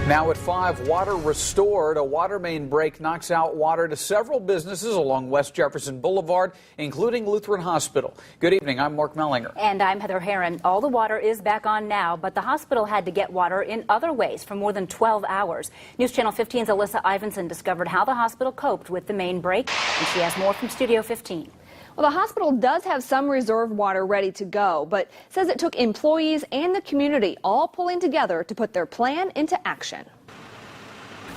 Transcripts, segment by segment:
Now at 5, water restored. A water main break knocks out water to several businesses along West Jefferson Boulevard, including Lutheran Hospital. Good evening. I'm Mark Mellinger. And I'm Heather Herron. All the water is back on now, but the hospital had to get water in other ways for more than 12 hours. News Channel 15's Alyssa Ivanson discovered how the hospital coped with the main break, and she has more from Studio 15. Well, the hospital does have some reserve water ready to go, but says it took employees and the community all pulling together to put their plan into action.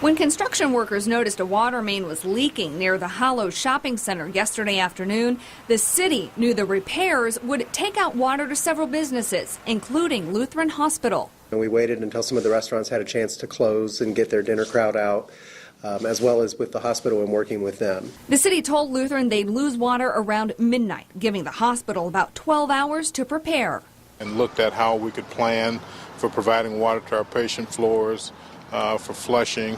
When construction workers noticed a water main was leaking near the Hollow Shopping Center yesterday afternoon, the city knew the repairs would take out water to several businesses, including Lutheran Hospital. And we waited until some of the restaurants had a chance to close and get their dinner crowd out, as well as with the hospital and working with them. The city told Lutheran they'd lose water around midnight, giving the hospital about 12 hours to prepare. And looked at how we could plan for providing water to our patient floors, for flushing,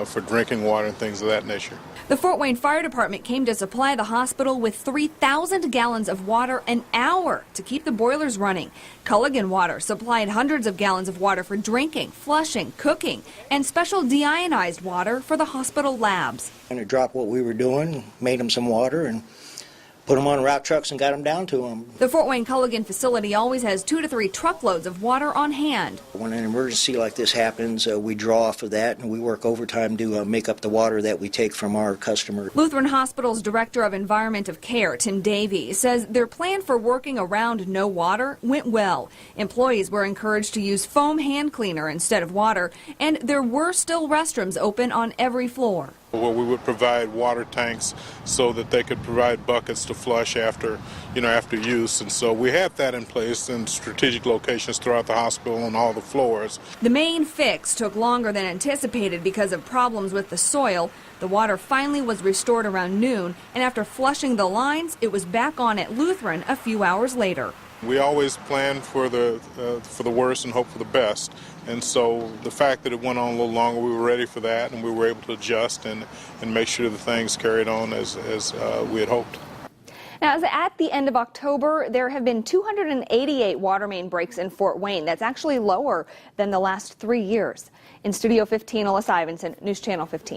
for drinking water and things of that nature. The Fort Wayne Fire Department came to supply the hospital with 3,000 gallons of water an hour to keep the boilers running. Culligan Water supplied hundreds of gallons of water for drinking, flushing, cooking, and special deionized water for the hospital labs. And it dropped what we were doing, made them some water, and put them on rock trucks and got them down to them. The Fort Wayne Culligan facility always has 2 to 3 truckloads of water on hand. When an emergency like this happens, we draw off of that and we work overtime to make up the water that we take from our customers. Lutheran Hospital's Director of Environment of Care, Tim Davey, says their plan for working around no water went well. Employees were encouraged to use foam hand cleaner instead of water, and there were still restrooms open on every floor. Where we would provide water tanks so that they could provide buckets to flush after use. And so we have that in place in strategic locations throughout the hospital on all the floors. The main fix took longer than anticipated because of problems with the soil. The water finally was restored around noon, and after flushing the lines, it was back on at Lutheran a few hours later. We always plan for the worst and hope for the best. And so the fact that it went on a little longer, we were ready for that, and we were able to adjust and make sure the things carried on as we had hoped. Now, as at the end of October, there have been 288 water main breaks in Fort Wayne. That's actually lower than the last 3 years. In Studio 15, Alyssa Ivanson, News Channel 15.